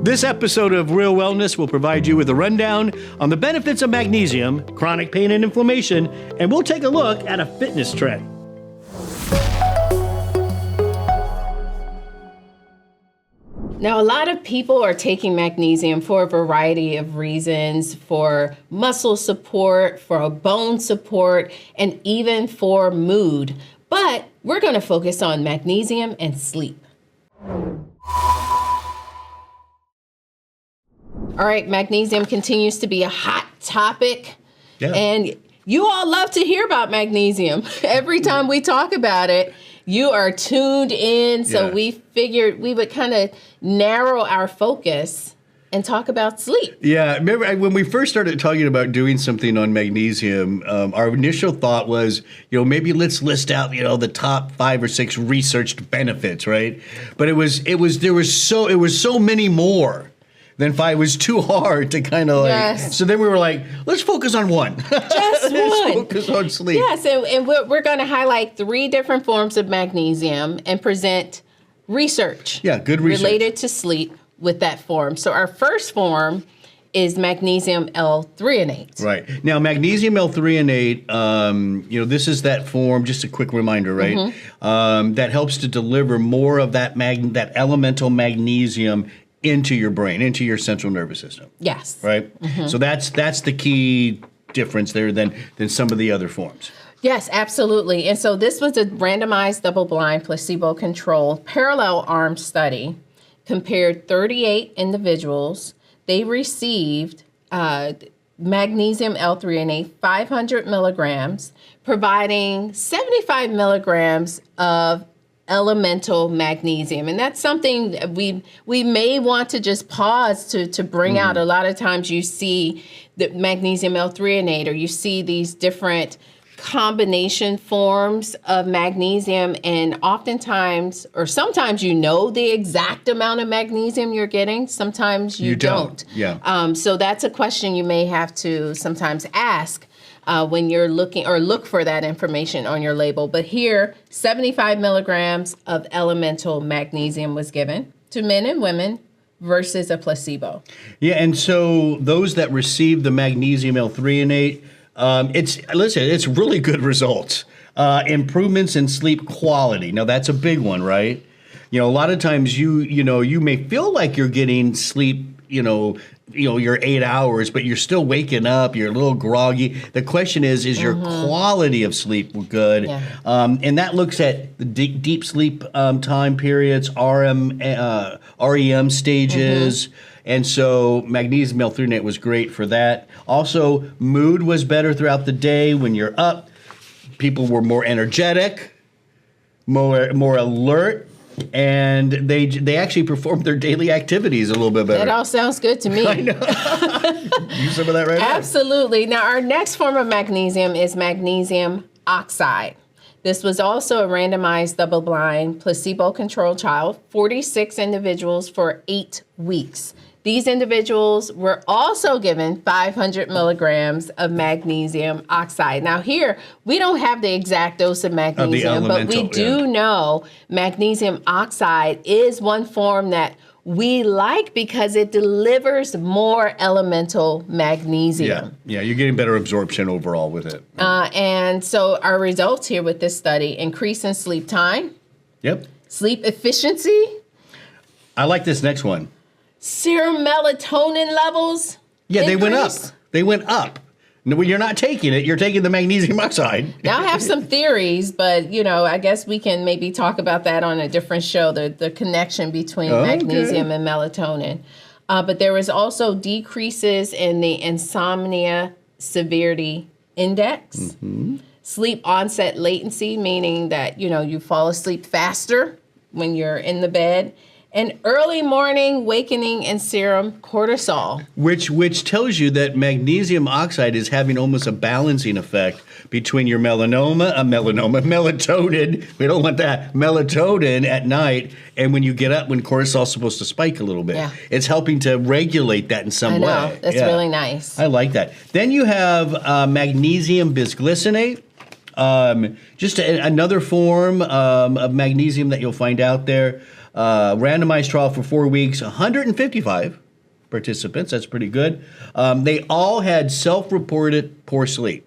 This episode of Real Wellness will provide you with a rundown on the benefits of magnesium, chronic pain and inflammation, and we'll take a look at a fitness trend. Now, a lot of people are taking magnesium for a variety of reasons, for muscle support, for bone support, and even for mood. But we're going to focus on magnesium and sleep. All right, magnesium continues to be a hot topic. Yeah. And you all love to hear about magnesium. Every time we talk about it, you are tuned in. So we figured we would kind of narrow our focus and talk about sleep. Yeah, remember when we first started talking about doing something on magnesium, our initial thought was, maybe let's list out, the top 5 or 6 researched benefits, right? But there was so many more. Then 5 was too hard to kind of so then we were like, let's focus on one. Just let's one. focus on sleep. Yes, and we're going to highlight 3 different forms of magnesium and present research. Yeah, good research. Related to sleep with that form. So our first form is magnesium L-threonate. Right. Now, magnesium L-threonate, this is that form, just a quick reminder, right? Mm-hmm. That helps to deliver more of that elemental magnesium into your brain, into your central nervous system. Yes. Right? Mm-hmm. So that's the key difference there than some of the other forms. Yes, absolutely. And so this was a randomized, double-blind, placebo-controlled, parallel arm study, compared 38 individuals. They received magnesium L-threonate, 500 milligrams, providing 75 milligrams of elemental magnesium. And that's something that we may want to just pause to bring out. A lot of times you see the magnesium L-threonate, or you see these different combination forms of magnesium, and oftentimes, or sometimes the exact amount of magnesium you're getting, sometimes you don't. Yeah. So that's a question you may have to sometimes ask when you're looking, or look for that information on your label. But here, 75 milligrams of elemental magnesium was given to men and women versus a placebo. Yeah, and so those that received the magnesium L-threonate, it's really good results. Improvements in sleep quality. Now that's a big one, right? A lot of times you may feel like you're getting sleep, your 8 hours, but you're still waking up, you're a little groggy. The question is your quality of sleep good? Yeah. And that looks at the deep sleep time periods, REM stages. And so magnesium L-threonate was great for that. Also, mood was better throughout the day. When you're up, people were more energetic, more alert. And they actually performed their daily activities a little bit better. That all sounds good to me. I know. Use some of that right now. Absolutely. Now, our next form of magnesium is magnesium oxide. This was also a randomized, double-blind, placebo-controlled trial, 46 individuals for 8 weeks. These individuals were also given 500 milligrams of magnesium oxide. Now here, we don't have the exact dose of magnesium, but we do know magnesium oxide is one form that we like because it delivers more elemental magnesium. Yeah, you're getting better absorption overall with it. And so our results here with this study: increase in sleep time. Yep. Sleep efficiency. I like this next one. Serum melatonin levels. Yeah, they went up. increase. They went up. When you're not taking it, you're taking the magnesium oxide. Now I have some theories, but I guess we can maybe talk about that on a different show, the connection between magnesium and melatonin. But there was also decreases in the insomnia severity index, sleep onset latency, meaning that, you fall asleep faster when you're in the bed, and early morning wakening and serum cortisol. Which tells you that magnesium oxide is having almost a balancing effect between your melatonin. We don't want that. Melatonin at night, and when you get up, when cortisol is supposed to spike a little bit. Yeah. It's helping to regulate that in some way. I know. That's really nice. I like that. Then you have magnesium bisglycinate. Just another form of magnesium that you'll find out there. Randomized trial for 4 weeks, 155 participants. That's pretty good. They all had self-reported poor sleep.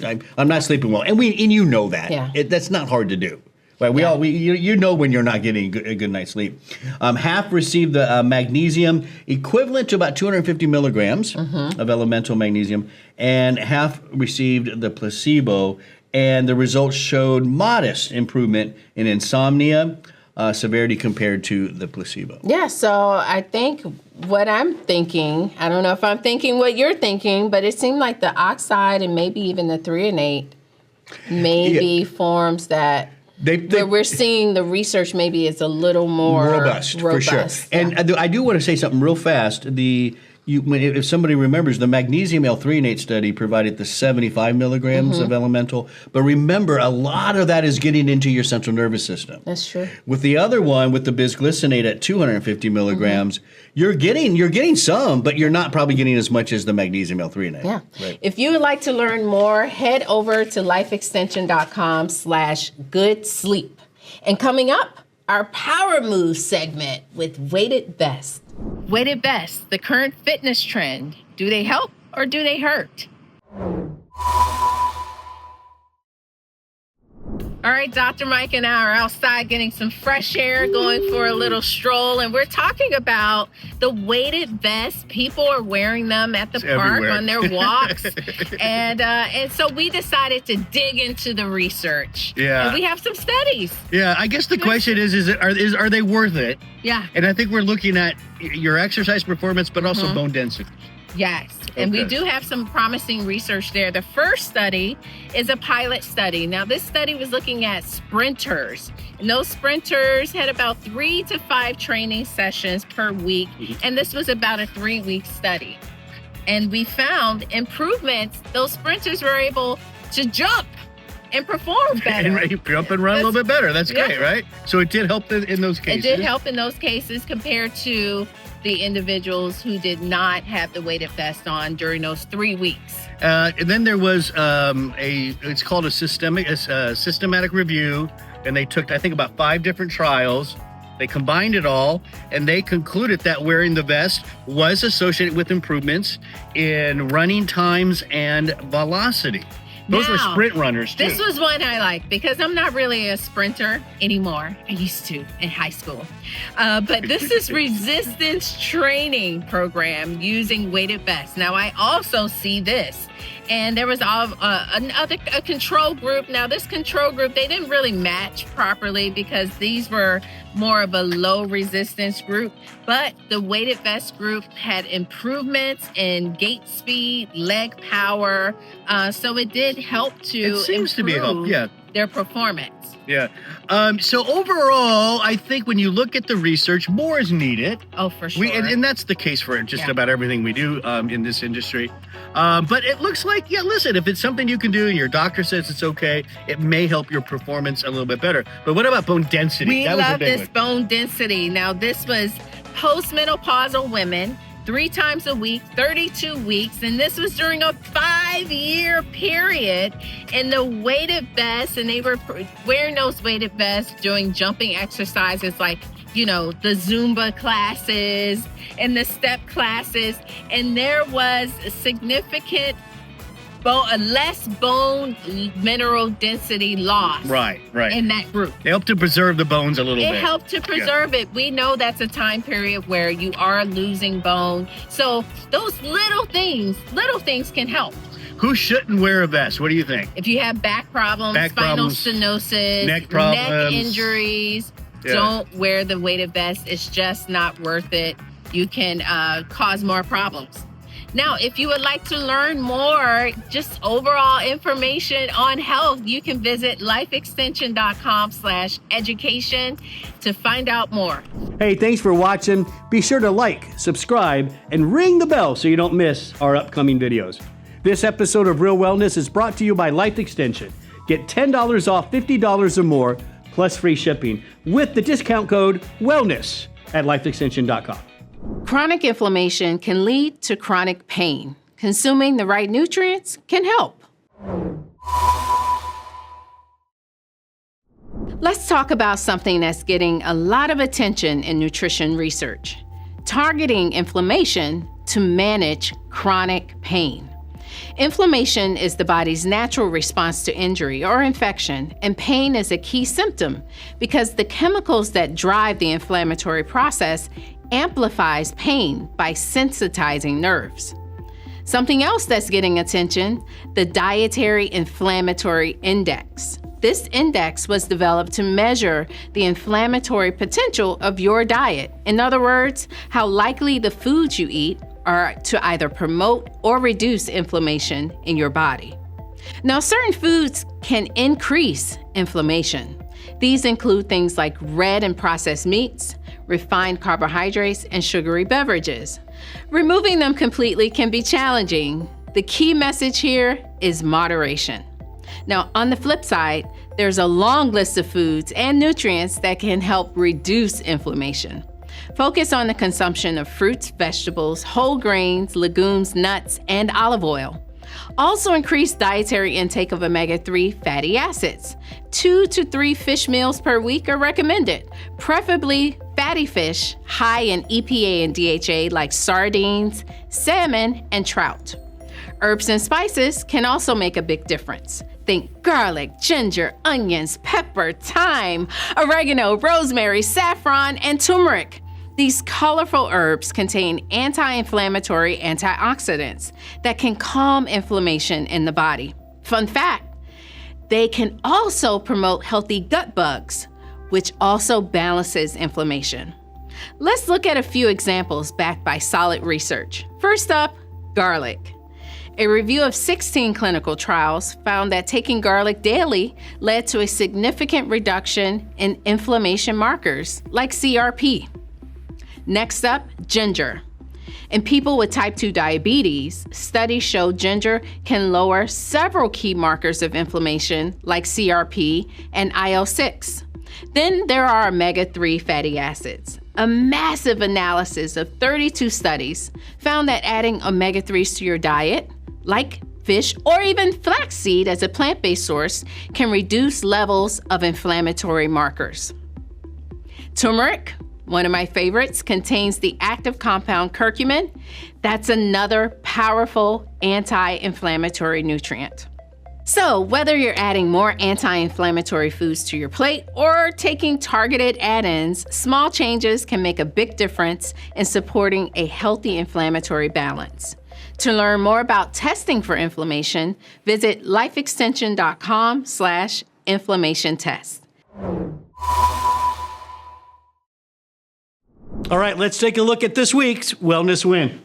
I'm not sleeping well, and you know that. Yeah. That's not hard to do. Right? You know when you're not getting a good night's sleep. Half received the magnesium, equivalent to about 250 milligrams of elemental magnesium, and half received the placebo. And the results showed modest improvement in insomnia severity compared to the placebo. Yeah, so I think what I'm thinking, I don't know if I'm thinking what you're thinking, but it seemed like the oxide and maybe even the threonate forms that where we're seeing the research maybe is a little more robust. For sure. Yeah. And I do want to say something real fast. If somebody remembers, the magnesium L-threonate study provided the 75 milligrams of elemental, but remember, a lot of that is getting into your central nervous system. That's true. With the other one, with the glycinate at 250 milligrams, you're getting some, but you're not probably getting as much as the magnesium L-threonate. Yeah. Right. If you would like to learn more, head over to lifeextension.com/good-sleep. And coming up, our Power Move segment with Weighted Vest. Weighted Vest, the current fitness trend. Do they help or do they hurt? All right, Dr. Mike and I are outside getting some fresh air, going for a little stroll, and we're talking about the weighted vests. People are wearing them at the park everywhere. on their walks, and so we decided to dig into the research. Yeah, and we have some studies. Yeah, I guess the question is are they worth it? Yeah, and I think we're looking at your exercise performance, but also bone density. Yes, and we do have some promising research there. The first study is a pilot study. Now, this study was looking at sprinters, and those sprinters had about 3 to 5 training sessions per week, and this was about a 3-week study. And we found improvements. Those sprinters were able to jump and perform better. And jump and run a little bit better. That's great, right? So it did help in those cases. It did help in those cases compared to the individuals who did not have the weighted vest on during those 3 weeks. And then there was it's called a systematic review, and they took, I think, about 5 different trials. They combined it all, and they concluded that wearing the vest was associated with improvements in running times and velocity. Those were sprint runners, too. This was one I liked because I'm not really a sprinter anymore. I used to in high school. But this is resistance training program using weighted vests. Now, I also see this. And there was a control group. Now, this control group, they didn't really match properly because these were more of a low resistance group. But the weighted vest group had improvements in gait speed, leg power. So it did help to improve their performance. Yeah. So overall, I think when you look at the research, more is needed. Oh, for sure. And that's the case for just about everything we do in this industry. But it looks like, listen, if it's something you can do and your doctor says it's okay, it may help your performance a little bit better. But what about bone density? We love this bone density. Now, this was postmenopausal women, 3 times a week, 32 weeks, and this was during a 5-year period. And the weighted vests, and they were wearing those weighted vests doing jumping exercises like, the Zumba classes and the step classes. And there was a significant less bone mineral density loss. Right. In that group. It helped to preserve the bones a little bit. It helped to preserve it. We know that's a time period where you are losing bone. So those little things can help. Who shouldn't wear a vest? What do you think? If you have back problems, spinal stenosis, neck problems, neck injuries, don't wear the weighted vest. It's just not worth it. You can cause more problems. Now, if you would like to learn more, just overall information on health, you can visit lifeextension.com/education to find out more. Hey, thanks for watching. Be sure to like, subscribe, and ring the bell so you don't miss our upcoming videos. This episode of Real Wellness is brought to you by Life Extension. Get $10 off $50 or more, plus free shipping, with the discount code WELLNESS at lifeextension.com. Chronic inflammation can lead to chronic pain. Consuming the right nutrients can help. Let's talk about something that's getting a lot of attention in nutrition research: targeting inflammation to manage chronic pain. Inflammation is the body's natural response to injury or infection, and pain is a key symptom because the chemicals that drive the inflammatory process amplifies pain by sensitizing nerves. Something else that's getting attention: the Dietary Inflammatory Index. This index was developed to measure the inflammatory potential of your diet. In other words, how likely the foods you eat are to either promote or reduce inflammation in your body. Now, certain foods can increase inflammation. These include things like red and processed meats, refined carbohydrates, and sugary beverages. Removing them completely can be challenging. The key message here is moderation. Now, on the flip side, there's a long list of foods and nutrients that can help reduce inflammation. Focus on the consumption of fruits, vegetables, whole grains, legumes, nuts, and olive oil. Also increase dietary intake of omega-3 fatty acids. 2 to 3 fish meals per week are recommended, preferably fatty fish high in EPA and DHA like sardines, salmon, and trout. Herbs and spices can also make a big difference. Think garlic, ginger, onions, pepper, thyme, oregano, rosemary, saffron, and turmeric. These colorful herbs contain anti-inflammatory antioxidants that can calm inflammation in the body. Fun fact, they can also promote healthy gut bugs, which also balances inflammation. Let's look at a few examples backed by solid research. First up, garlic. A review of 16 clinical trials found that taking garlic daily led to a significant reduction in inflammation markers like CRP. Next up, ginger. In people with type 2 diabetes, studies show ginger can lower several key markers of inflammation like CRP and IL-6. Then there are omega-3 fatty acids. A massive analysis of 32 studies found that adding omega-3s to your diet, like fish or even flaxseed as a plant-based source, can reduce levels of inflammatory markers. Turmeric, one of my favorites, contains the active compound curcumin. That's another powerful anti-inflammatory nutrient. So whether you're adding more anti-inflammatory foods to your plate or taking targeted add-ins, small changes can make a big difference in supporting a healthy inflammatory balance. To learn more about testing for inflammation, visit lifeextension.com/inflammation test. All right, let's take a look at this week's Wellness Win.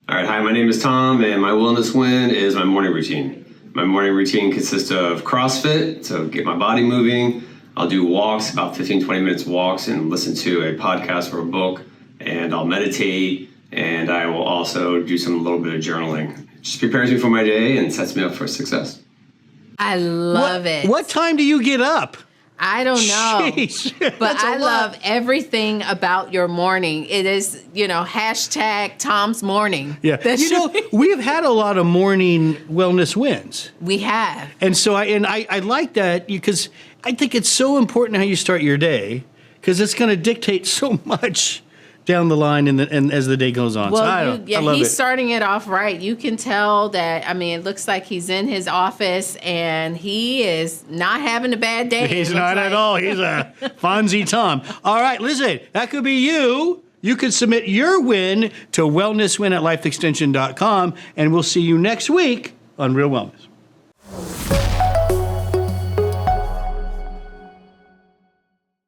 All right, hi, my name is Tom, and my wellness win is my morning routine. My morning routine consists of CrossFit, so get my body moving. I'll do walks, about 15, 20 minutes walks, and listen to a podcast or a book, and I'll meditate, and I will also do a little bit of journaling. It just prepares me for my day and sets me up for success. I love it. What time do you get up? I don't know, Jeez, but I love everything about your morning. It is, hashtag Tom's morning. Yeah, we've had a lot of morning wellness wins. We have. And so I like that because I think it's so important how you start your day because it's going to dictate so much down the line and as the day goes on. Well, so I love he's it. starting it off right. You can tell that, it looks like he's in his office and he is not having a bad day. He's not at all. He's a Fonzie Tom. All right, listen, that could be you. You could submit your win to wellnesswin@lifeextension.com, and we'll see you next week on Real Wellness.